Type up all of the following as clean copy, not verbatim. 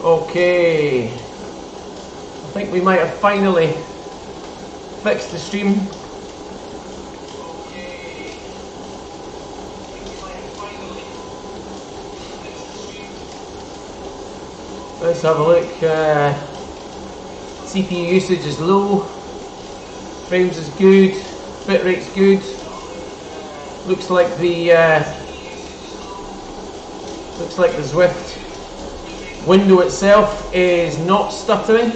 Okay, I think we might have finally fixed the stream. Let's have a look. CPU usage is low, frames is good, bitrate's good. Looks like the Zwift window itself is not stuttering.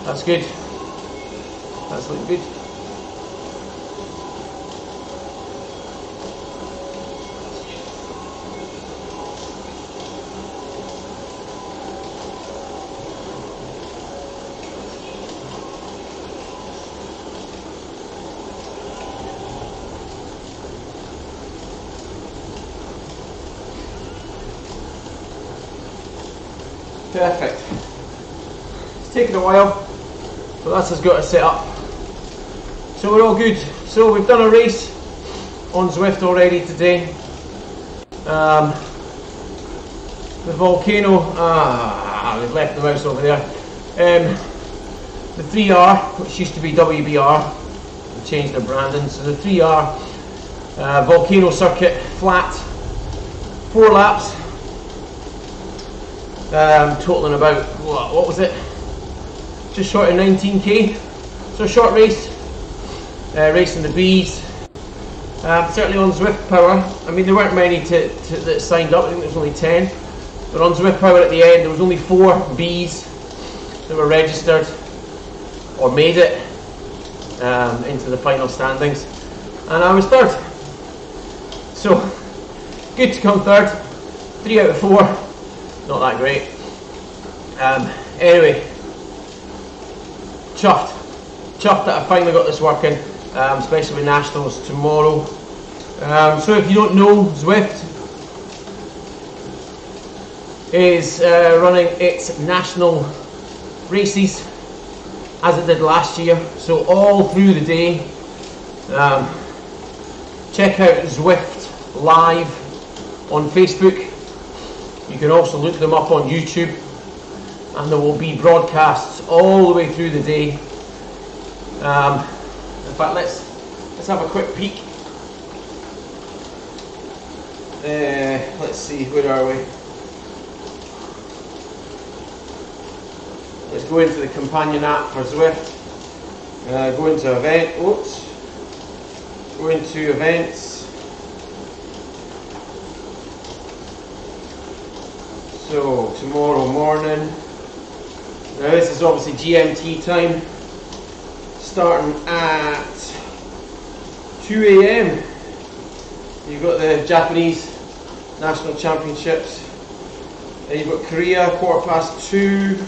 That's good. That's looking good. Perfect. It's taken a while, but that's us got to set up. So we're all good. So we've done a race on Zwift already today. The Volcano, we've left the mouse over there. The 3R, which used to be WBR, we changed their branding. So the 3R Volcano circuit, flat, 4 laps. Totaling about, what was it? Just short of 19k. So a short race, racing the bees. Certainly on Zwift Power, I mean there weren't many that signed up, I think there was only 10. But on Zwift Power at the end there was only 4 bees that were registered or made it into the final standings. And I was third. So, good to come third. 3 out of 4. Not that great. Anyway, chuffed that I finally got this working, especially with Nationals tomorrow. So if you don't know, Zwift is running its national races as it did last year. So all through the day, check out Zwift Live on Facebook. You can also look them up on YouTube, and there will be broadcasts all the way through the day. In fact, let's have a quick peek. Let's see, where are we? Let's go into the companion app for Zwift. Go into event. Oops. Go into events. So tomorrow morning, now this is obviously GMT time, starting at 2 AM. You've got the Japanese National Championships, then you've got Korea, 2:15.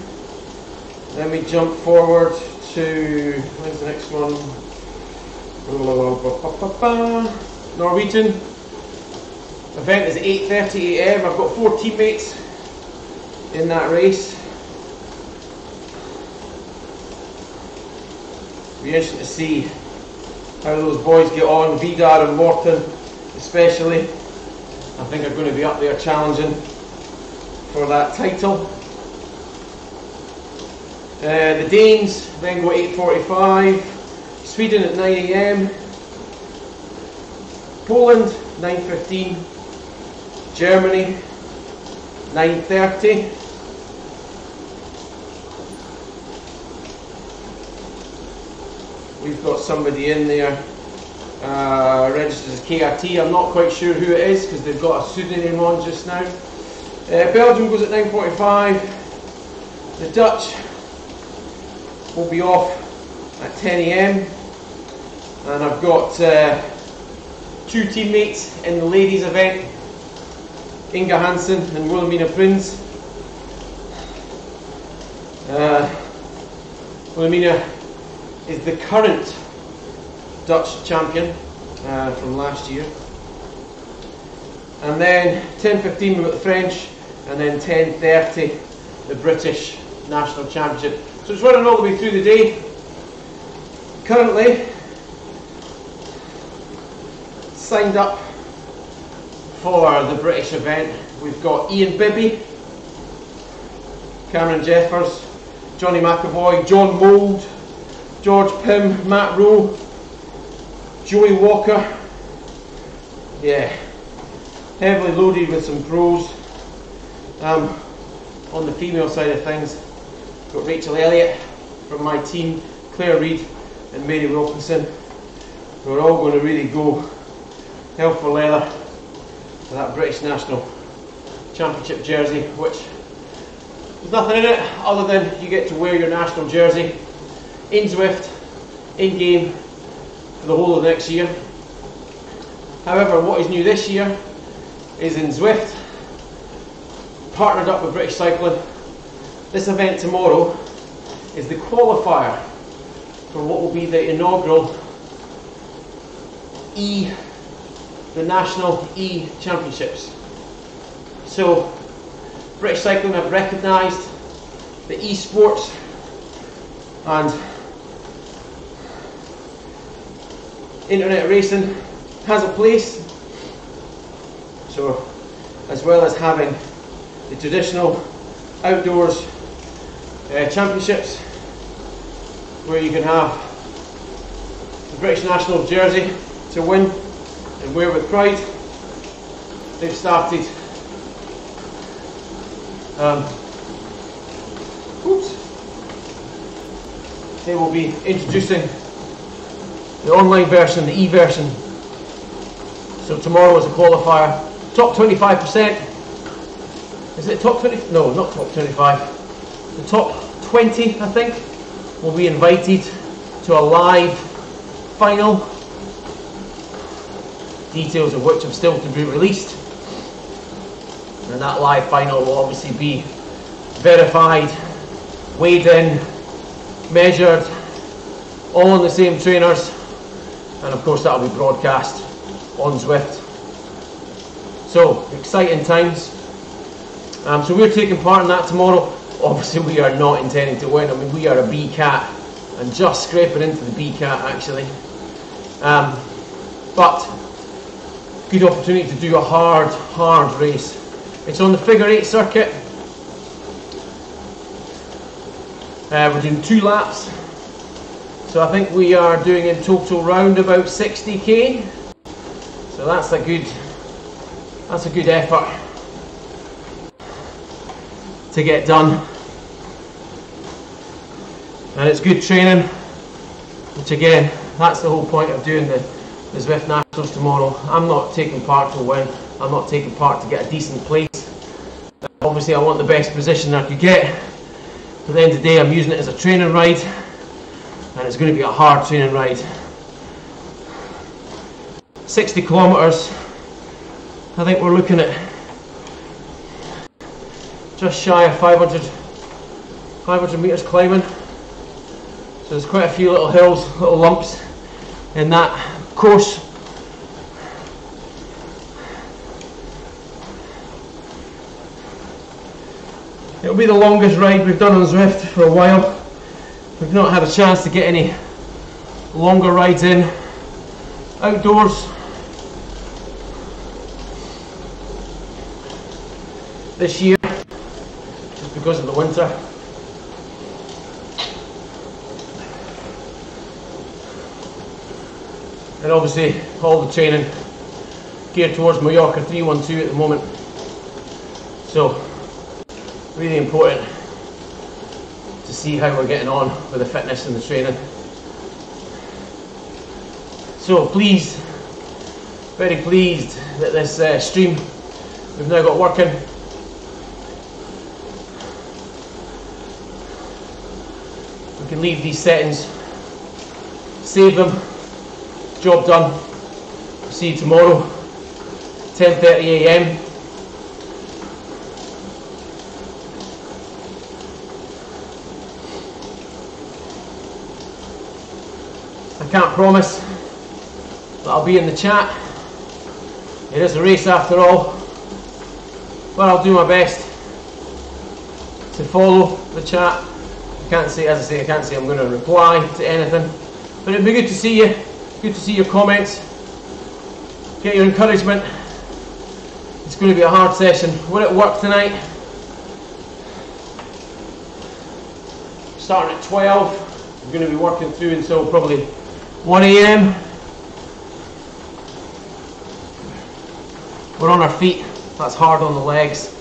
Then we jump forward to, when's the next one? Norwegian. Event is 8:30 AM. I've got 4 teammates in that race. Be interesting to see how those boys get on. Vidar and Morten especially, I think are going to be up there challenging for that title. The Danes then go 8:45, Sweden at 9 AM, Poland 9:15, Germany 9:30. We've got somebody in there registered as KRT. I'm not quite sure who it is because they've got a pseudonym on just now. Belgium goes at 9:45. The Dutch will be off at 10 AM. And I've got 2 teammates in the ladies event, Inga Hansen and Wilhelmina Prins. Wilhelmina is the current Dutch champion from last year. and then 10:15 we've got the French, and then 10:30 the British National Championship. So it's running all the way through the day. Currently signed up for the British event, we've got Ian Bibby, Cameron Jeffers, Johnny McAvoy, John Mould, George Pym, Matt Rowe, Joey Walker. Yeah, heavily loaded with some pros. On the female side of things, got Rachel Elliott from my team, Claire Reid and Mary Wilkinson. We're all going to really go hell for leather for that British National Championship jersey, which there's nothing in it other than you get to wear your national jersey in Zwift, in game, for the whole of next year. However, what is new this year is in Zwift, partnered up with British Cycling, this event tomorrow is the qualifier for what will be the inaugural the National Championships. So British Cycling have recognised the esports and internet racing has a place. So as well as having the traditional outdoors championships where you can have the British National jersey to win and wear with pride, they've started they will be introducing the online version, the e-version. So tomorrow is a qualifier. Top 25%. Is it top 20? No, not top 25. The top 20, I think, will be invited to a live final. Details of which have still to be released. And that live final will obviously be verified, weighed in, measured, all on the same trainers, and of course that will be broadcast on Zwift. So, exciting times. So we're taking part in that tomorrow. Obviously we are not intending to win. I mean, we are a B cat and just scraping into the B cat actually. But good opportunity to do a hard race. It's on the figure 8 circuit. We're doing 2 laps. So I think we are doing in total round about 60k. So that's a good effort to get done. And it's good training, which again, that's the whole point of doing the Zwift Nationals tomorrow. I'm not taking part to win, I'm not taking part to get a decent place. Obviously I want the best position I could get. At the end of the day I'm using it as a training ride, and it's going to be a hard training ride. 60 kilometres, I think we're looking at just shy of 500 metres climbing. So there's quite a few little hills, little lumps in that course. It'll be the longest ride we've done on Zwift for a while. We've not had a chance to get any longer rides in outdoors. This year, just because of the winter. And obviously all the training geared towards Mallorca 312 at the moment. So really important to see how we're getting on with the fitness and the training. So pleased, very pleased that this stream we've now got working. We can leave these settings, save them, job done. See you tomorrow, 10:30 AM. I can't promise that I'll be in the chat It is a race after all, but I'll do my best to follow the chat. I can't say, as I say, I can't say I'm going to reply to anything, but it'd be good to see you, good to see your comments, get your encouragement. It's going to be a hard session. We're at work tonight, starting at 12. We're going to be working through until probably 1 AM. We're on our feet, that's hard on the legs.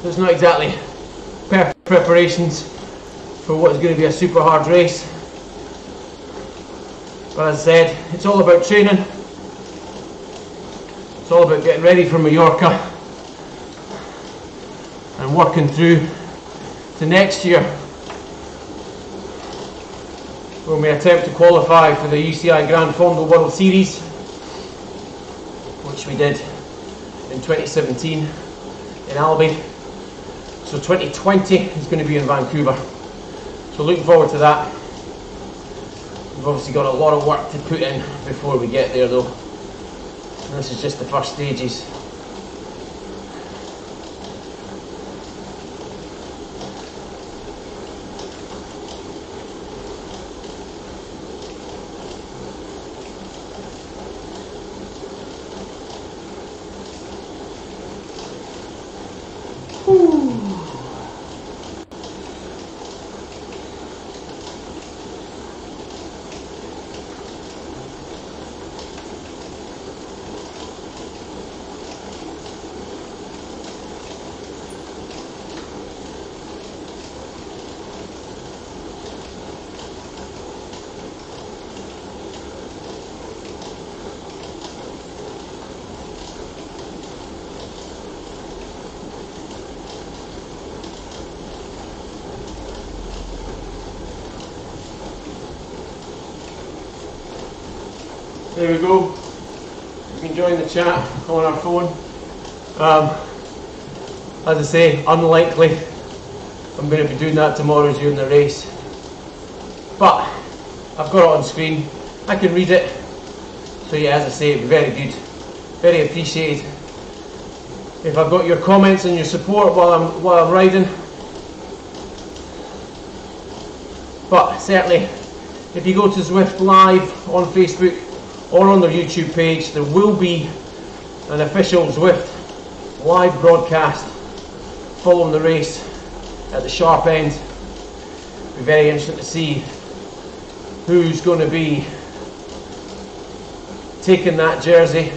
There's not exactly perfect preparations for what is going to be a super hard race. But as I said, it's all about training. It's all about getting ready for Mallorca and working through to next year when we attempt to qualify for the UCI Grand Fondo World Series, which we did in 2017 in Albi. So 2020 is going to be in Vancouver. So looking forward to that. We've obviously got a lot of work to put in before we get there though. And this is just the first stages. There we go. You can join the chat on our phone. As I say, unlikely I'm going to be doing that tomorrow during the race. But I've got it on screen. I can read it. So yeah, as I say, it'd be very good. Very appreciated if I've got your comments and your support while I'm riding. But certainly, if you go to Zwift Live on Facebook or on their YouTube page, there will be an official Zwift live broadcast following the race at the sharp end. It'll be very interesting to see who's going to be taking that jersey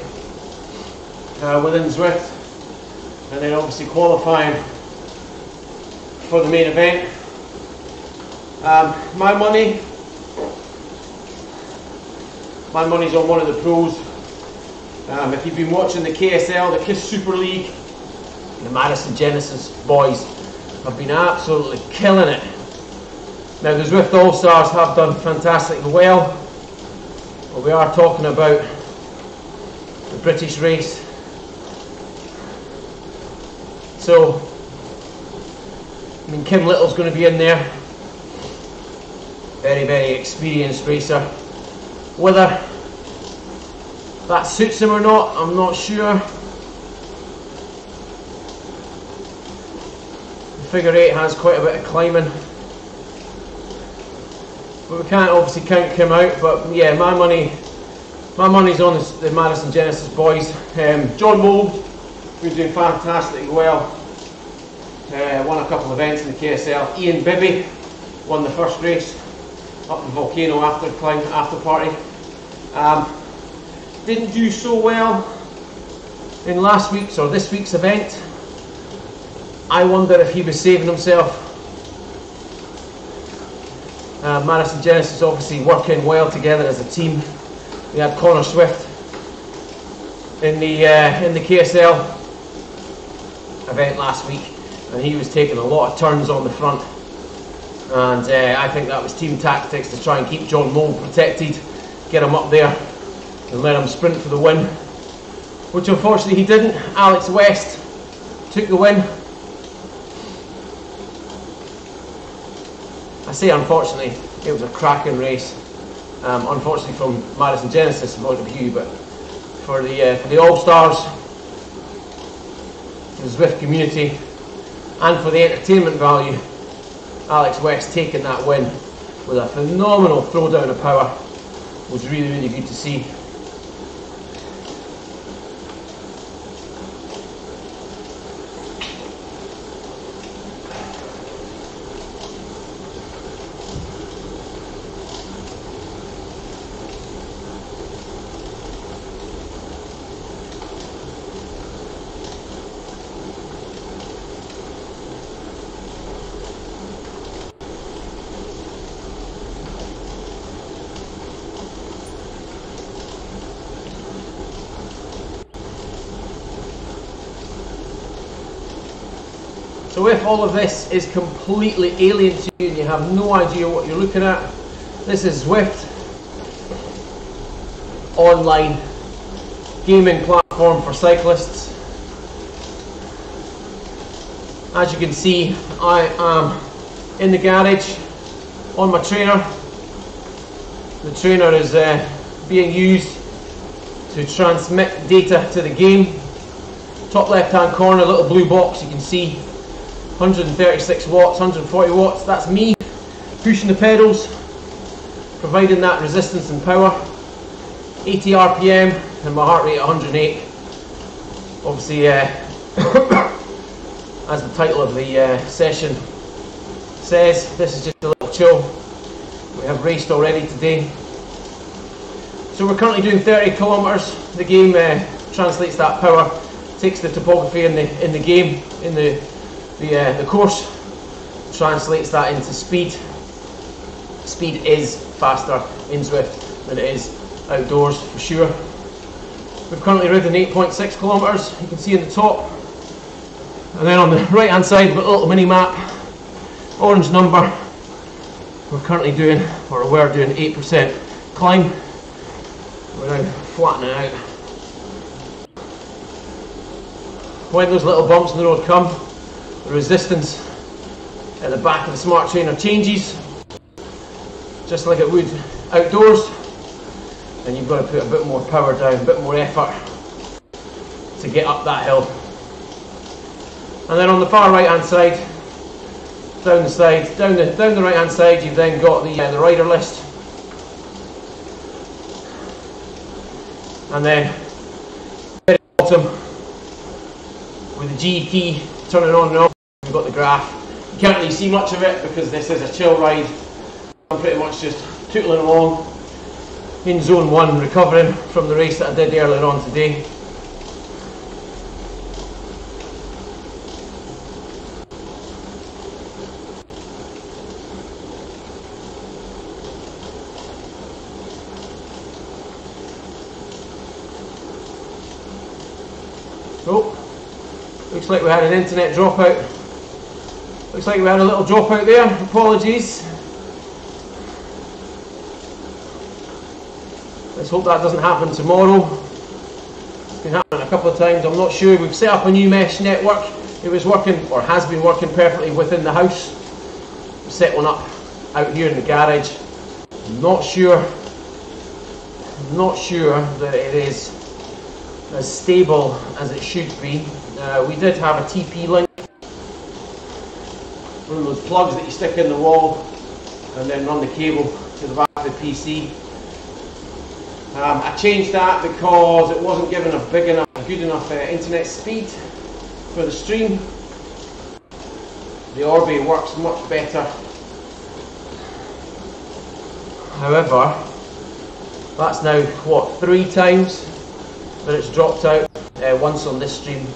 within Zwift, and then obviously qualifying for the main event. My money's on one of the pros. If you've been watching the KSL, the KISS Super League, the Madison Genesis boys have been absolutely killing it. Now the Zwift All-Stars have done fantastically well, but we are talking about the British race. So, I mean, Kim Little's going to be in there. Very, very experienced racer. Whether that suits him or not, I'm not sure. The figure 8 has quite a bit of climbing, but we can't obviously count Kim out. But yeah, my money's on the Madison Genesis boys. John Mould, who's doing fantastically well, won a couple of events in the KSL. Ian Bibby won the first race up the volcano after party. Didn't do so well in last week's or this week's event. I wonder if he was saving himself. Madison Genesis obviously working well together as a team. We had Connor Swift in the KSL event last week, and he was taking a lot of turns on the front. And I think that was team tactics to try and keep John Mould protected, get him up there and let him sprint for the win. which unfortunately he didn't. Alex West took the win. I say unfortunately, it was a cracking race. Unfortunately from Madison Genesis point of view, but for the All-Stars, the Zwift community, and for the entertainment value, Alex West taking that win with a phenomenal throwdown of power was really, really good to see. So if all of this is completely alien to you and you have no idea what you're looking at, this is Zwift online gaming platform for cyclists. As you can see, I am in the garage on my trainer. The trainer is being used to transmit data to the game. Top left hand corner, little blue box, you can see 136 watts, 140 watts, that's me pushing the pedals, providing that resistance and power. 80 RPM and my heart rate at 108. Obviously, as the title of the session says, this is just a little chill. We have raced already today. So we're currently doing 30 kilometers. The game translates that power, takes the topography in the game, in the course, translates that into speed. Speed is faster in Zwift than it is outdoors for sure. We've currently ridden 8.6 kilometers, you can see in the top. And then on the right hand side we've got a little mini map, orange number. We're currently doing, or we're doing 8% climb. We're now flattening out. When those little bumps in the road come, the resistance at the back of the smart trainer changes, just like it would outdoors, and you've got to put a bit more power down, a bit more effort to get up that hill. And then on the far right hand side, down the right hand side, you've then got the rider list, and then at the bottom with the G key turning on and off, we've got the graph. You can't really see much of it because this is a chill ride. I'm pretty much just tootling along in zone 1, recovering from the race that I did earlier on today. Oh, looks like we had an internet dropout. Looks like we had a little dropout there. Apologies. Let's hope that doesn't happen tomorrow. It's been happening a couple of times. I'm not sure. We've set up a new mesh network. It was working, or has been working perfectly within the house. We've set one up out here in the garage. I'm not sure that it is as stable as it should be. We did have a TP link, one of those plugs that you stick in the wall and then run the cable to the back of the PC. I changed that because it wasn't giving a good enough internet speed for the stream. The Orbi works much better. However, that's now what, 3 times that it's dropped out. Once on this stream,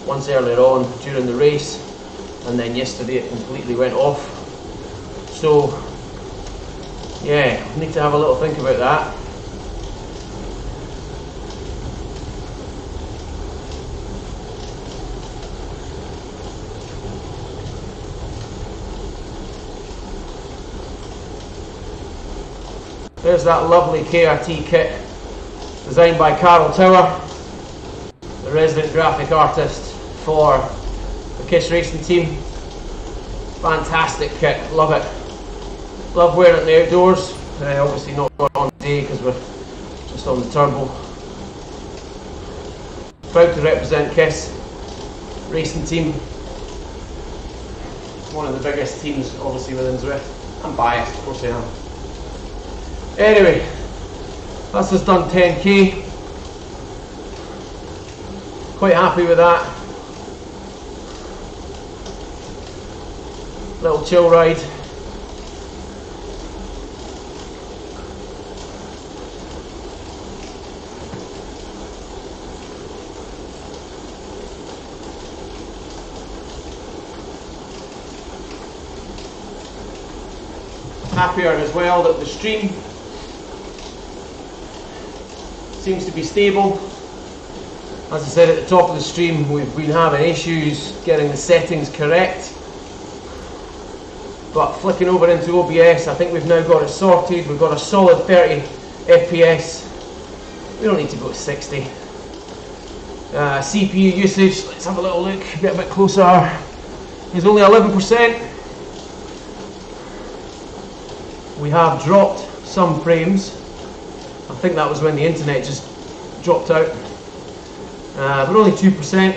once earlier on during the race, and then yesterday it completely went off. So yeah, need to have a little think about that. There's that lovely KRT kit designed by Carol Tower. the resident graphic artist for the KISS racing team. Fantastic kit, love it. Love wearing it in the outdoors. Obviously not on today because we're just on the turbo. Proud to represent KISS racing team. One of the biggest teams obviously within Zwift. I'm biased, of course I am. Anyway, that's just done 10k. Quite happy with that. Little chill ride. Happier as well that the stream seems to be stable. As I said at the top of the stream, we've been having issues getting the settings correct, but flicking over into OBS, I think we've now got it sorted. We've got a solid 30 FPS. We don't need to go to 60. CPU usage, let's have a little look, get a bit closer, is only 11%. We have dropped some frames. I think that was when the internet just dropped out. But only 2%.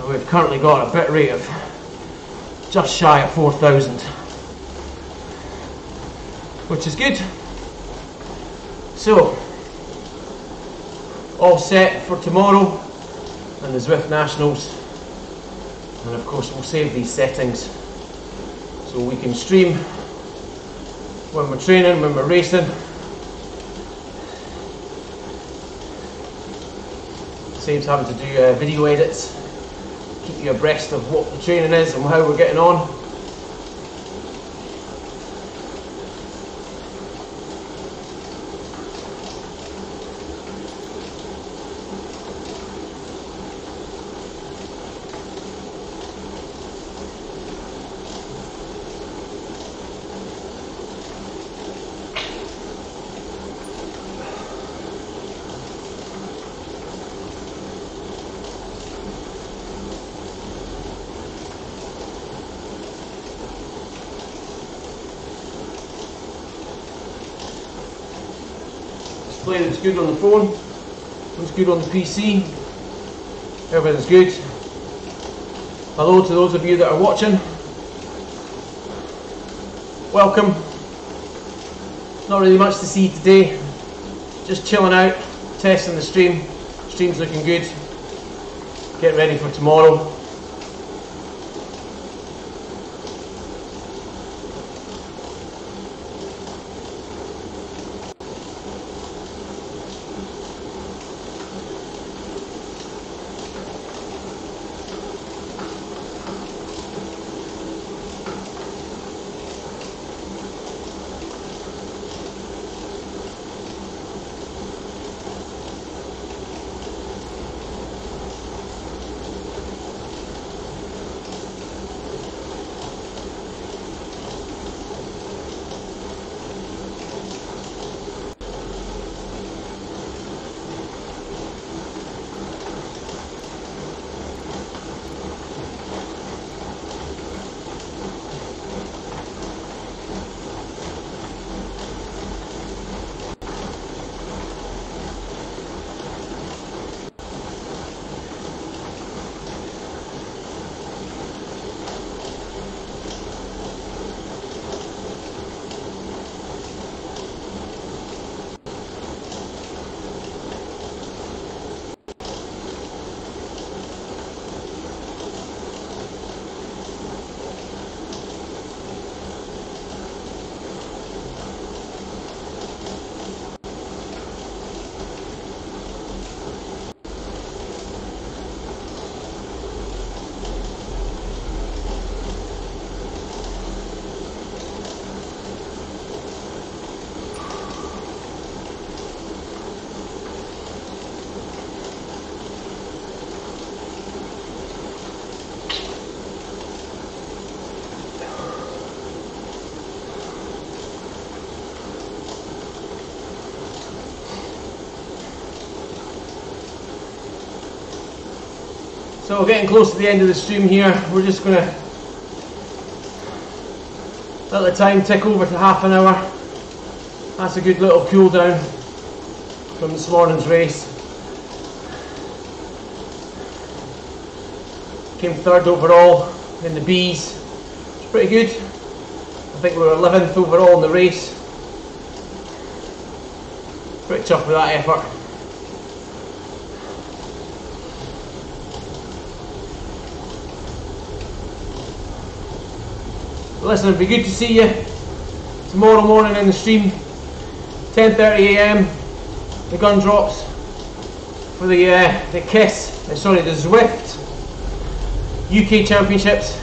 We've currently got a bit rate of just shy of 4,000, which is good. So, all set for tomorrow and the Zwift Nationals. And of course we'll save these settings so we can stream when we're training, when we're racing. Saves having to do video edits, keep you abreast of what the training is and how we're getting on. Display looks good on the phone, looks good on the PC, everything's good. Hello to those of you that are watching. Welcome. Not really much to see today, just chilling out, testing the stream. Stream's looking good, getting ready for tomorrow. So we're getting close to the end of the stream here. We're just going to let the time tick over to half an hour. That's a good little cool down from this morning's race. Came third overall in the Bs. It's pretty good. I think we were 11th overall in the race. Pretty chuffed with that effort. Listen, it'd be good to see you tomorrow morning in the stream, 10:30 AM. The gun drops for the Zwift UK Championships.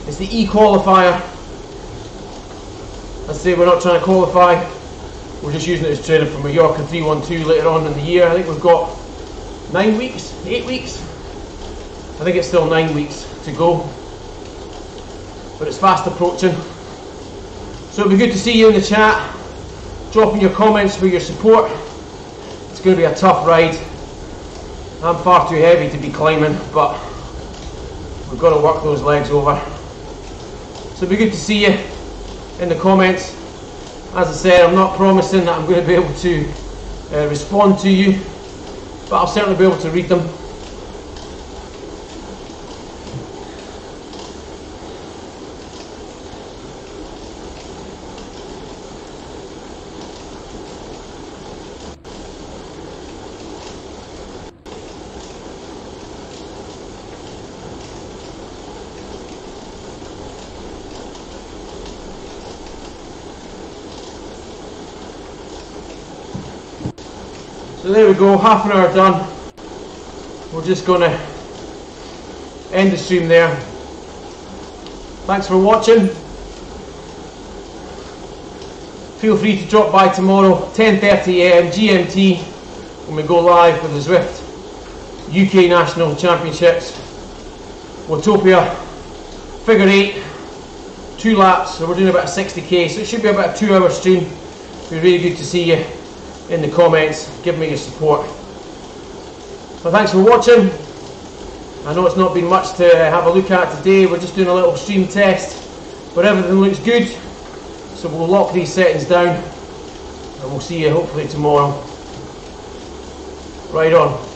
It's the E-qualifier. Let's say we're not trying to qualify, we're just using it as training for Mallorca 312 later on in the year. I think we've got 9 weeks, 8 weeks. I think it's still 9 weeks to go, but it's fast approaching. So it'll be good to see you in the chat, dropping your comments for your support. It's going to be a tough ride. I'm far too heavy to be climbing, but we've got to work those legs over. So it'll be good to see you in the comments. As I said, I'm not promising that I'm going to be able to respond to you, but I'll certainly be able to read them. So there we go, half an hour done. We're just going to end the stream there. Thanks for watching. Feel free to drop by tomorrow, 10:30 AM GMT, when we go live for the Zwift UK National Championships. Watopia, figure 8, 2 laps, so we're doing about 60k, so it should be about a 2-hour stream. It'll be really good to see you in the comments, give me your support. So thanks for watching. I know it's not been much to have a look at today. We're just doing a little stream test, but everything looks good. So we'll lock these settings down and we'll see you hopefully tomorrow. Right on.